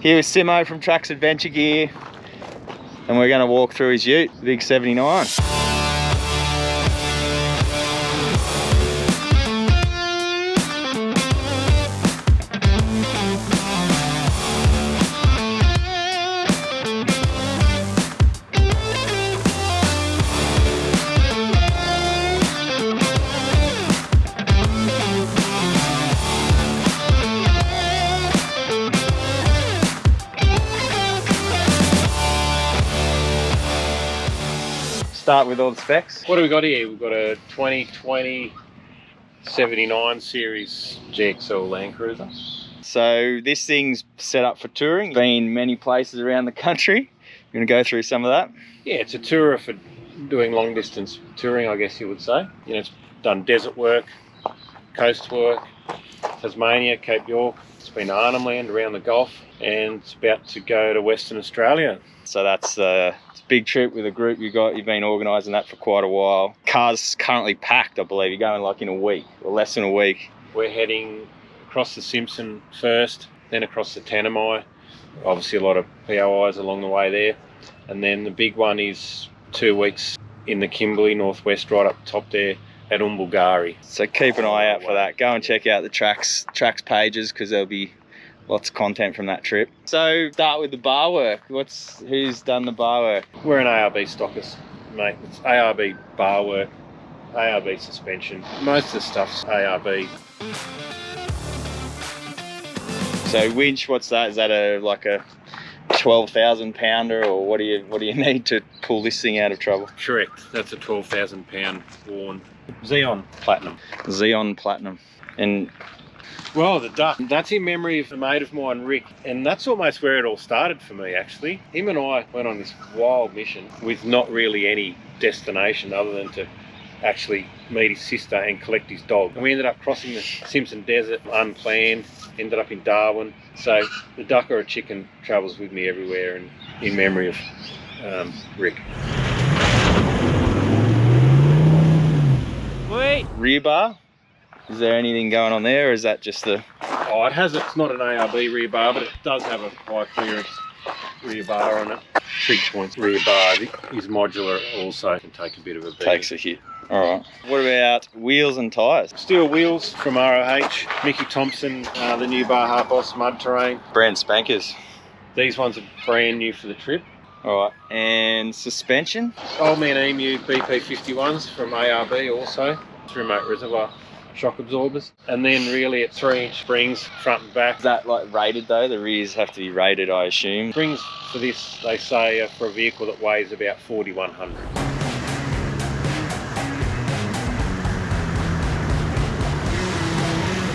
Here with Simmo from Trucks Adventure Gear, and we're going to walk through his ute, the big 79. Start with all the specs. What do we got here? We've got a 2020 79 Series GXL Landcruiser. So this thing's set up for touring. Been many places around the country. You're going to go through some of that? Yeah, it's a tourer for doing long distance touring, I guess you would say. You know, it's done desert work, coast work, Tasmania, Cape York. It's been to Arnhem Land, around the Gulf, and it's about to go to Western Australia. So that's it's a big trip with a group you've been organising that for quite a while. Car's currently packed, I believe. You're going like in a week or less than a week. We're heading across the Simpson first, then across the Canopy. Obviously a lot of POIs along the way there. And then the big one is 2 weeks in the Kimberley, northwest, right up top there at Oombulgurri. So keep an eye out for that. Go and check out the tracks pages, because there'll be lots of content from that trip. So start with the bar work. Who's done the bar work? We're an ARB stockist, mate. It's ARB bar work, ARB suspension. Most of the stuff's ARB. So winch, what's that? Is that like a 12,000 pounder, or what do you need to pull this thing out of trouble? Correct. That's a 12,000 pound Warn Xeon Platinum. Xeon Platinum. And well, the duck, that's in memory of a mate of mine, Rick, and that's almost where it all started for me, actually. Him and I went on this wild mission with not really any destination other than to actually meet his sister and collect his dog. And we ended up crossing the Simpson Desert unplanned, ended up in Darwin. So the duck or a chicken travels with me everywhere, and in memory of Rick. Wait. Rear bar? Is there anything going on there, or is that just the... Oh, it's not an ARB rear bar, but it does have a high clearance rear bar on it. Trig Point rear bar is modular also, can take a bit of a beat. Takes a hit. All right. What about wheels and tyres? Steel wheels from ROH, Mickey Thompson, the new Baja Boss mud terrain. Brand spankers. These ones are brand new for the trip. All right. And suspension? Old Man Emu BP51s from ARB also. It's remote reservoir shock absorbers, and then really it's 3-inch springs front and back. Is that like rated though? The rears have to be rated, I assume. Springs for this, they say, are for a vehicle that weighs about 4,100.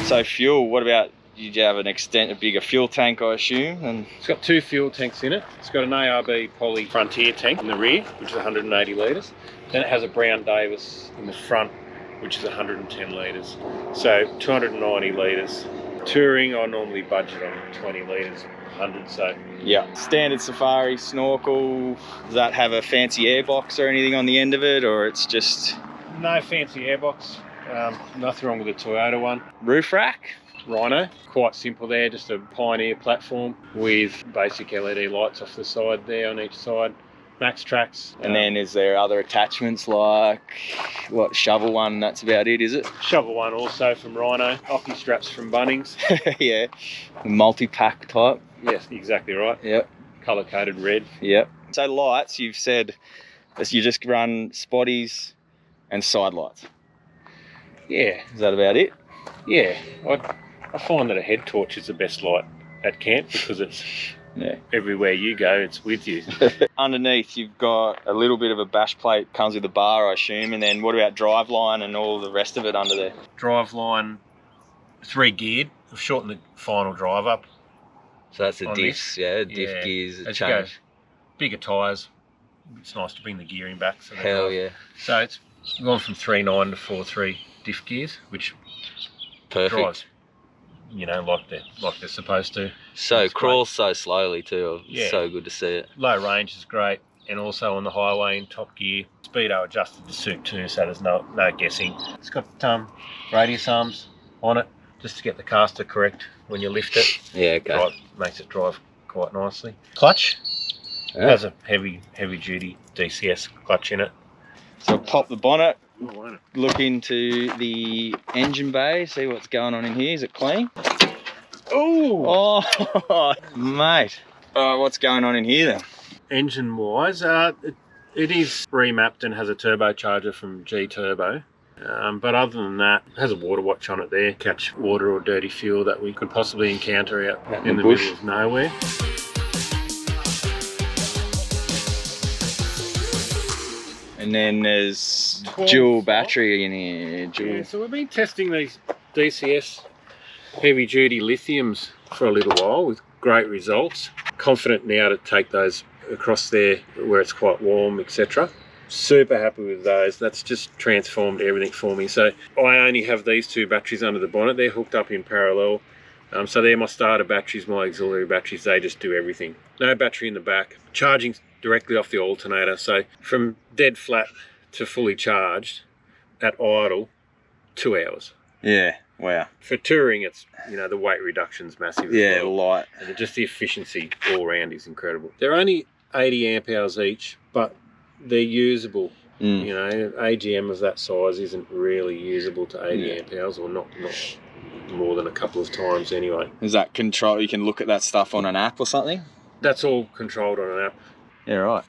So fuel, what about, did you have a bigger fuel tank, I assume? And it's got 2 fuel tanks in it. It's got an ARB Poly Frontier tank in the rear, which is 180 litres. Then it has a Brown Davis in the front, which is 110 litres. So 290 litres. Touring, I normally budget on 20 litres, 100, so. Yeah. Standard safari snorkel, does that have a fancy airbox or anything on the end of it, or it's just... No fancy airbox, nothing wrong with the Toyota one. Roof rack? Rhino, quite simple there, just a Pioneer platform with basic LED lights off the side there on each side. Max tracks. And then is there other attachments like, what, shovel one, that's about it, is it? Shovel one also from Rhino, Ocky straps from Bunnings. Yeah, multi-pack type. Yes, exactly right. Yep. Colour-coded red. Yep. So lights, you've said you just run spotties and side lights. Yeah. Is that about it? Yeah. I find that a head torch is the best light at camp, because it's... Yeah. Everywhere you go, it's with you. Underneath, you've got a little bit of a bash plate, comes with a bar, I assume. And then what about Driveline and all the rest of it under there? Driveline, 3 geared. I've shortened the final drive up. So that's the diffs, yeah, diff gears that change. Bigger tyres. It's nice to bring the gearing back. So hell yeah. So it's gone from 3.9 to 4.3 diff gears, which perfect. Drives, you know, like they're supposed to. So it's crawls great. So slowly too. Yeah. So good to see it. Low range is great, and also on the highway in top gear. Speedo adjusted to suit too, so there's no guessing. It's got radius arms on it, just to get the caster correct when you lift it. Yeah, okay. Makes it drive quite nicely. Clutch Yeah. has a heavy duty DCS clutch in it. So I'll pop the bonnet, Oh, won't it? look into the engine bay, see what's going on in here. Is it clean? Ooh. Oh, mate. What's going on in here then? Engine wise, it is remapped and has a turbocharger from G Turbo. But other than that, it has a water watch on it there, catch water or dirty fuel that we could possibly encounter out in the bush. middle of nowhere. And then there's 12 dual volt. battery in here. Dual. Yeah, so we've been testing these DCS heavy duty lithiums for a little while with great results. Confident now to take those across there where it's quite warm, etc. Super happy with those. That's just transformed everything for me. So I only have these two batteries under the bonnet. They're hooked up in parallel. So they're my starter batteries, my auxiliary batteries. They just do everything. No battery in the back. Charging directly off the alternator. So from dead flat to fully charged at idle, 2 hours. Yeah, wow. For touring, it's, you know, the weight reduction's massive. Yeah, as well. light. And just the efficiency all round is incredible. They're only 80 amp hours each, but they're usable. You know, an AGM of that size isn't really usable to 80 amp hours, or not more than a couple of times anyway. Is that control? You can look at that stuff on an app or something? That's all controlled on an app. Yeah, right.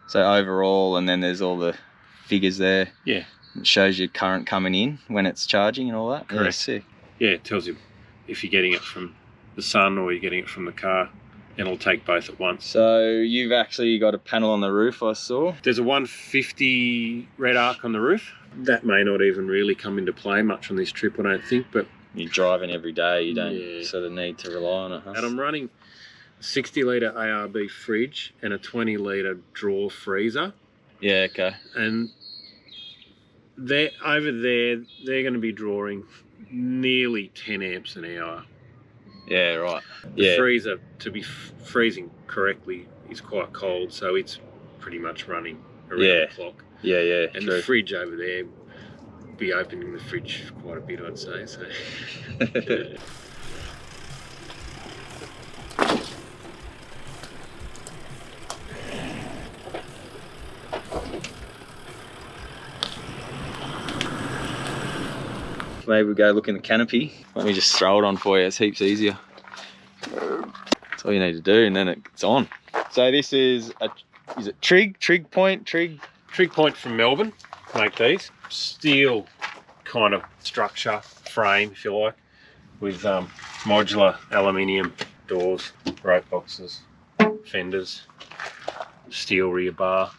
So overall, and then there's all the figures there. Yeah. It shows your current coming in when it's charging and all that. Correct. Yeah, sick. Yeah, it tells you if you're getting it from the sun or you're getting it from the car. It'll take both at once. So you've actually got a panel on the roof, I saw. There's a 150 red arc on the roof. That may not even really come into play much on this trip, I don't think, but You're driving every day, you don't sort of need to rely on it, huh? And I'm running a 60 litre ARB fridge and a 20 litre drawer freezer. Yeah, okay. And they're over there, they're going to be drawing nearly 10 amps an hour. Yeah, right. The freezer, to be freezing correctly, is quite cold, so it's pretty much running around the clock. Yeah, yeah, And true. the fridge over there, be opening the fridge quite a bit, I'd say. So. Maybe we go look in the canopy. Let me just throw it on for you. It's heaps easier. That's all you need to do, and then it's on. So this is it Trig Point? Trig Point from Melbourne make these. Steel kind of structure, frame if you like, with modular aluminium doors, rope boxes, fenders, steel rear bar,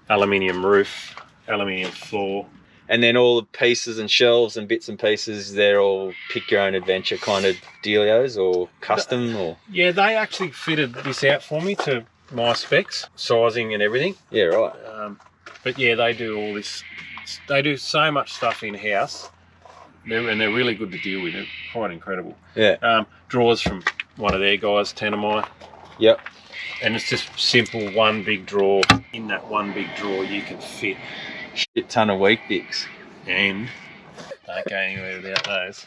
aluminium roof, aluminium floor. And then all the pieces and shelves and bits and pieces, they're all pick your own adventure kind of dealios, or custom, or? Yeah, they actually fitted this out for me to my specs, sizing and everything. Yeah, right. But yeah, they do all this. They do so much stuff in-house, and they're really good to deal with. They're quite incredible. Yeah. Drawers from one of their guys, Tenamai. Yep. And it's just simple, one big drawer. In that one big drawer, you can fit Shit ton of wheat bix. And don't go anywhere without those.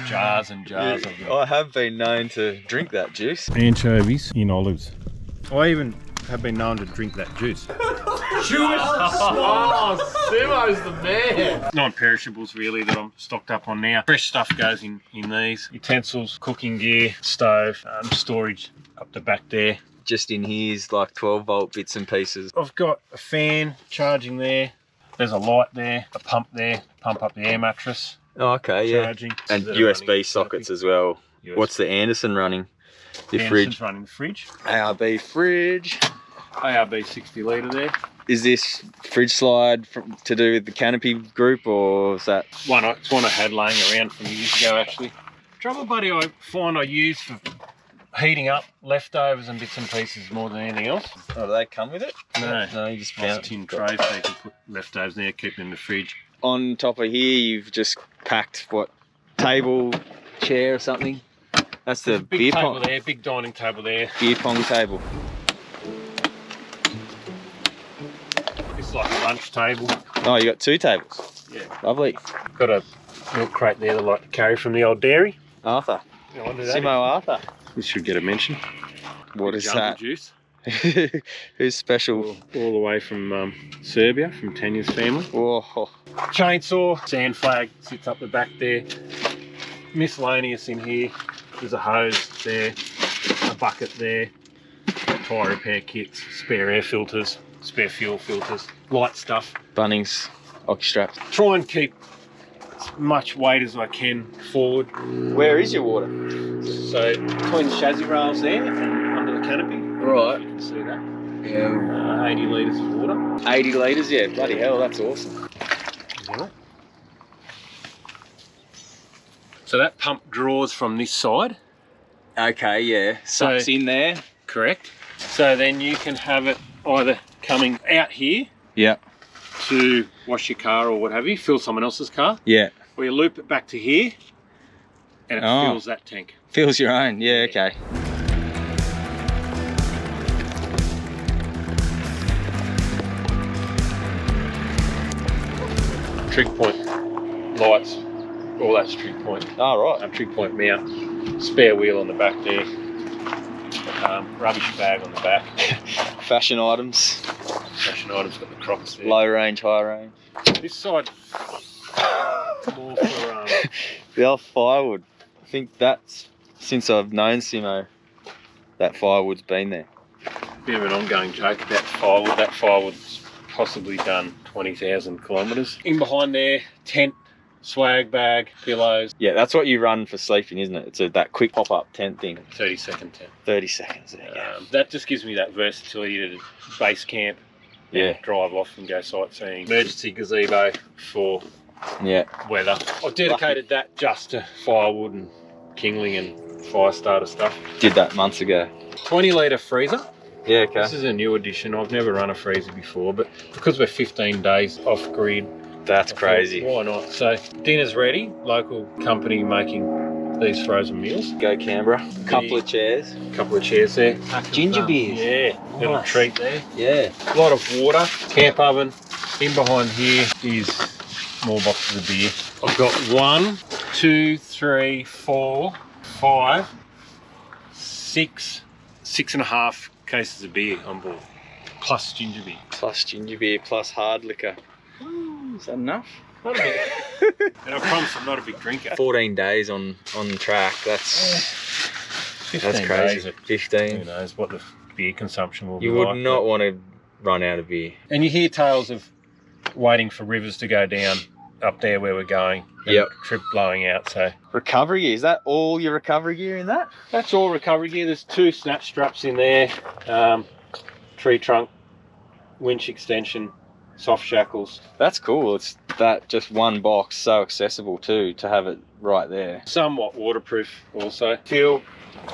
Jars and jars of them. I have been known to drink that juice. Anchovies in olives. I even have been known to drink that juice. Juice! Oh, Simmo's the man! Non-perishables really that I'm stocked up on now. Fresh stuff goes in these. Utensils, cooking gear, stove, storage up the back there. Just in here's like 12 volt bits and pieces. I've got a fan charging there. There's a light there, a pump there, pump up the air mattress. Oh, okay, yeah. Charging. And USB sockets as well. USB. What's the Anderson running? The Anderson's fridge. running the fridge. ARB fridge. ARB 60 litre there. Is this fridge slide to do with the Canopy group, or is that? It's one I had laying around from years ago actually. Trouble buddy I find I use for heating up leftovers and bits and pieces more than anything else. Oh, do they come with it? No, you just nice found tin tray so you can put leftovers in there, keep them in the fridge. On top of here, you've just packed what, table, chair or something? That's the Big beer table pong. there, big dining table there. Beer pong table. It's like a lunch table. Oh, you got 2 tables. Yeah. Lovely. Got a milk crate there that I like to carry from the old dairy. Arthur. You want to do that? Simmo Arthur. This should get a mention. What is Jungle that? Juice. Who's special? All the way from Serbia, from Tanya's family. Oh, Chainsaw, sand flag sits up the back there. Miscellaneous in here. There's a hose there, a bucket there, tyre repair kits, spare air filters, spare fuel filters, light stuff. Bunnings, oxy straps. Try and keep as much weight as I can forward. Where is your water? So between the chassis rails there and under the canopy. Right. You can see that. Yeah. 80 litres of water. 80 litres, yeah. Bloody hell, that's awesome. Yeah. So that pump draws from this side. Okay, yeah. Sucks in there. Correct. So then you can have it either coming out here Yeah. to wash your car or what have you, fill someone else's car, Yeah. or you loop it back to here and it fills that tank. Fills your own, yeah, okay. Trig Point lights, all that's Trig Point. Oh, right. Trig Point mount, spare wheel on the back there, rubbish bag on the back. Fashion items. Fashion items, got the Crocs there. Low range, high range. This side more for The old firewood. I think that's, since I've known Simmo, that firewood's been there. bit of an ongoing joke about firewood. That firewood's possibly done 20,000 kilometres. In behind there, tent, swag bag, pillows. Yeah, that's what you run for sleeping, isn't it? It's that quick pop-up tent thing. 30-second tent. 30 seconds, there you go. That just gives me that versatility to base camp, Yeah. drive off and go sightseeing. Emergency gazebo for Yeah. weather. I've dedicated that just to firewood and kindling and fire starter stuff. Did that months ago. 20 litre freezer. Yeah, okay. This is a new addition. I've never run a freezer before, but because we're 15 days off grid, That's I thought, crazy. why not? So dinner's ready. Local company making these frozen meals. Go Canberra. Couple of chairs. Couple of chairs there. Ginger beers. Yeah, little Nice. treat there. Yeah. A lot of water. Camp oven. In behind here is more boxes of beer. I've got 1, 2, 3, 4, 5, 6, 6.5 cases of beer on board, plus ginger beer. Plus ginger beer, plus hard liquor. Is that enough? Not a big, and I promise I'm not a big drinker. 14 days on track. That's 15 crazy. days. Who 15. knows what the beer consumption will be You would like, not want to run out of beer. And you hear tales of waiting for rivers to go down up there where we're going. And Yep. Trip blowing out. So Recovery gear, is that all your recovery gear in that? that's all recovery gear. There's 2 snap straps in there, tree trunk, winch extension, soft shackles. That's cool. It's that just one box, so accessible too, to have it right there. Somewhat waterproof also. Fuel,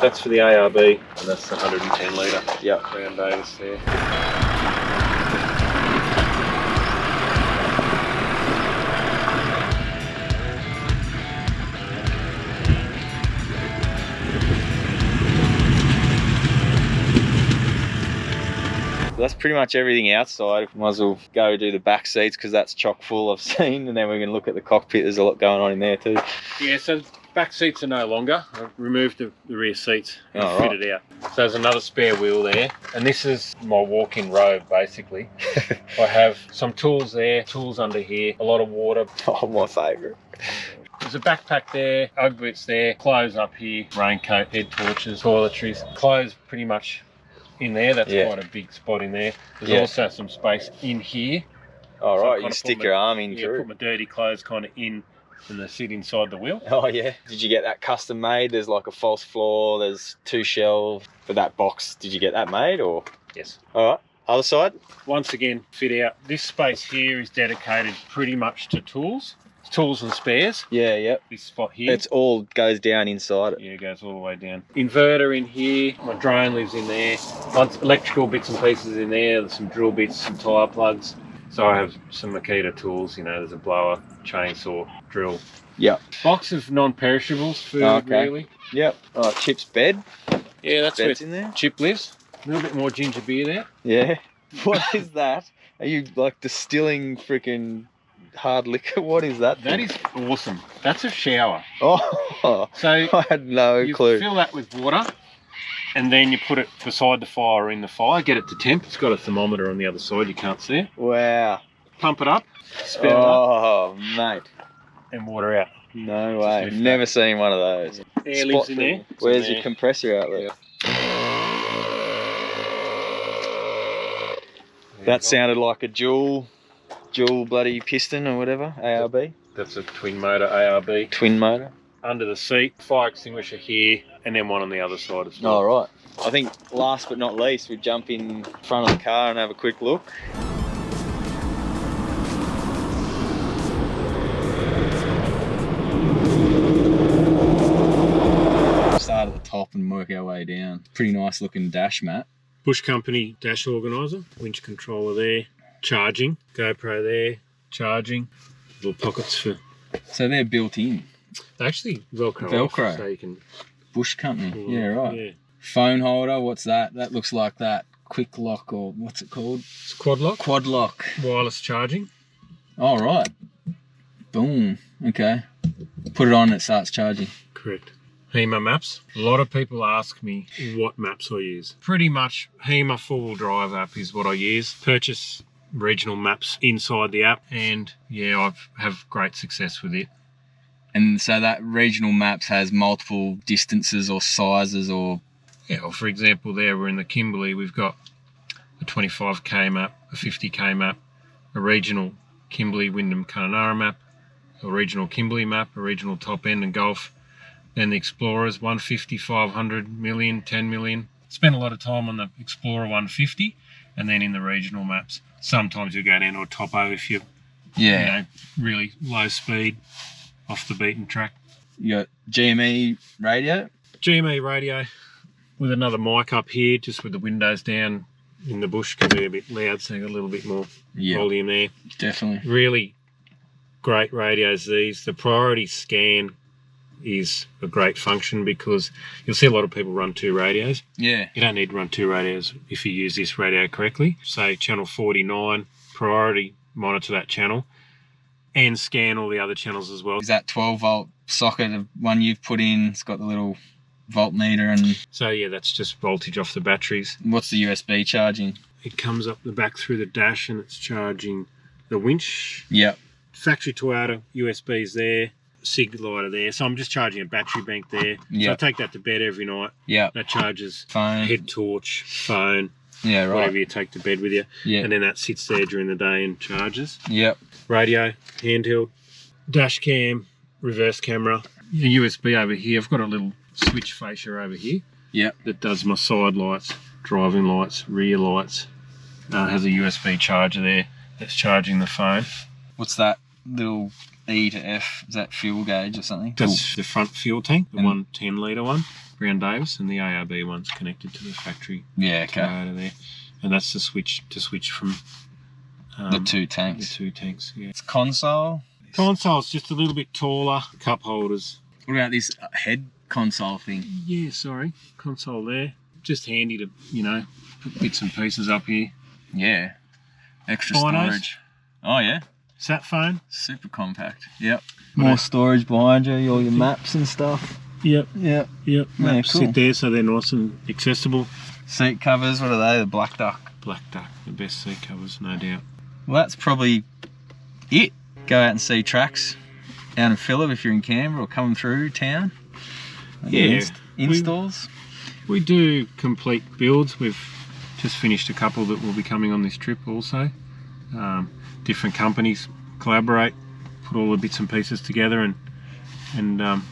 that's for the ARB, and that's the 110 litre. Yep. Round Davis there. That's pretty much everything outside. Might as well go do the back seats because that's chock full, I've seen, and then we're going to look at the cockpit. There's a lot going on in there too. Yeah, so back seats are no longer. I've removed the rear seats and Oh, fitted out. So there's another spare wheel there, and this is my walk-in robe basically. I have some tools there, tools under here, a lot of water. Oh, my favourite. There's a backpack there, Ugg boots there, clothes up here, raincoat, head torches, toiletries, clothes pretty much in there. That's Yeah. quite a big spot in there. There's Yeah. also some space in here. All So I right, kinda you put stick my- your arm in Yeah, through. put my dirty clothes kind of in and they sit inside the wheel. Oh yeah. Did you get that custom made? There's like a false floor. There's 2 shelves for that box. Did you get that made or? Yes. All right. Other side. Once again, fit out. This space here is dedicated pretty much to tools. Tools and spares. Yeah. Yep. This spot here. It's all goes down inside it. Yeah, it goes all the way down. Inverter in here. My drone lives in there. Once electrical bits and pieces in there. There's some drill bits, some tyre plugs. So I have some Makita tools. You know, there's a blower, chainsaw, drill. Yep. Box of non-perishables food, Okay. really. Yep. Oh, Chip's bed. Yeah, that's where Bed's in there. Chip lives. A little bit more ginger beer there. Yeah. What is that? Are you like distilling freaking hard liquor? What is that? That thing? is awesome. That's a shower. Oh, So I had no you clue. fill that with water, and then you put it beside the fire or in the fire, get it to temp. It's got a thermometer on the other side, you can't see it. Wow. Pump it up, spin it up, Oh, mate. and water out. No way. Never seen one of those. Air lives in there. Where's your compressor outlet? That sounded like a dual bloody piston or whatever, ARB. That's a twin motor ARB. Twin motor. Under the seat, fire extinguisher here, and then one on the other side as well. All right. I think last but not least, we jump in front of the car and have a quick look. Start at the top and work our way down. Pretty nice looking dash mat. Bush Company dash organiser, winch controller there, charging, GoPro there, charging, little pockets for... So they're built in. Actually, Velcro. Velcro. So you can... Bush Company, yeah, right. Yeah. Phone holder, what's that? That looks like that quick lock, or what's it called? It's quad lock. Quad lock. Wireless charging. All right. Boom. Okay. Put it on and it starts charging. Correct. HEMA maps. A lot of people ask me what maps I use. Pretty much HEMA 4-wheel drive app is what I use. Purchase regional maps inside the app, and yeah, I've have great success with it. And so that regional maps has multiple distances or sizes or... Yeah, well, for example, there we're in the Kimberley, we've got a 25k map, a 50k map, a regional Kimberley Wyndham Kununurra map, a regional Kimberley map, a regional top end and Gulf, then the Explorers 150, 500, million, 10 million. Spend a lot of time on the Explorer 150 and then in the regional maps. Sometimes you'll go down to a topo if you're really low speed, off the beaten track. You got GME radio? GME radio with another mic up here, just with the windows down in the bush, can be a bit loud, so you got a little bit more volume there. Definitely. Really great radios these. The priority scan is a great function because you'll see a lot of people run 2 radios. Yeah. You don't need to run 2 radios if you use this radio correctly. Say channel 49, priority monitor that channel and scan all the other channels as well. Is that 12 volt socket, the one you've put in? It's got the little voltmeter and... So yeah, that's just voltage off the batteries. What's the USB charging? It comes up the back through the dash and it's charging the winch. Yep. Factory Toyota USB's there, SIG lighter there. So I'm just charging a battery bank there. Yep. So I take that to bed every night. Yeah. That charges phone, head torch, phone, yeah, right, whatever you take to bed with you. Yeah. And then that sits there during the day and charges. Yep. Radio, handheld, dash cam, reverse camera. A USB over here. I've got a little switch fascia over here. Yep. That does my side lights, driving lights, rear lights. Has a USB charger there that's charging the phone. What's that little E to F? Is that fuel gauge or something? That's the front fuel tank, the 110 litre one, Brown Davis, and the ARB one's connected to the factory. Yeah, okay. Toyota there. And that's the switch to switch from the 2 tanks. The 2 tanks, yeah. It's console. Console's just a little bit taller. Cup holders. What about this head console thing? Yeah, sorry. Console there. Just handy to, put bits and pieces up here. Yeah. Extra Binos. storage. Oh, yeah. Sat phone. Super compact. Yep. More storage behind you, all your maps and stuff. Yep. Yep. Yep. Yeah, Maps cool. sit there so they're nice and accessible. Seat covers, what are they? The Black Duck. Black Duck, the best seat covers, no doubt. Well, that's probably it. Go out and see tracks down in Phillip if you're in Canberra or coming through town. Yeah. Installs. We do complete builds. We've just finished a couple that will be coming on this trip also. Different companies collaborate, put all the bits and pieces together and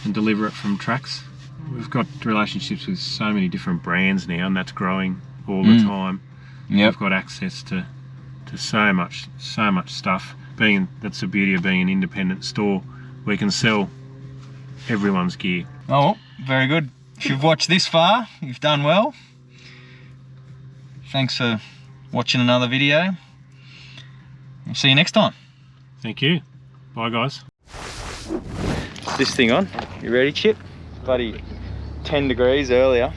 deliver it from tracks. We've got relationships with so many different brands now, and that's growing all the time. Yep. We've got access to so much stuff. That's the beauty of being an independent store. We can sell everyone's gear. Oh, very good. If you've watched this far, you've done well. Thanks for watching another video. We'll see you next time. Thank you. Bye, guys. Is this thing on? You ready, Chip? Bloody 10 degrees earlier.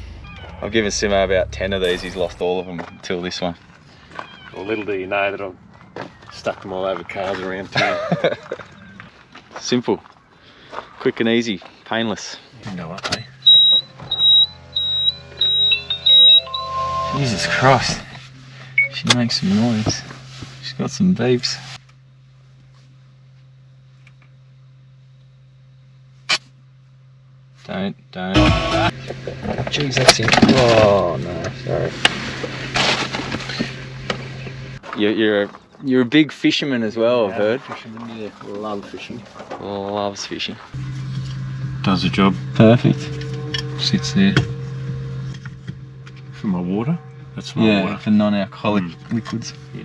I've given Simmo about 10 of these. He's lost all of them until this one. Well, little do you know that I've stuck them all over cars around town. Simple, quick and easy, painless. You can go up, eh? Jesus Christ. She makes some noise. She's got some beeps. Don't. Jeez, that's in. Oh no, sorry. You're a big fisherman as well, I've heard. Fisherman, yeah, love fishing. Loves fishing. Does the job. Perfect. Sits there. For my water. That's my water. For non-alcoholic liquids. Yeah.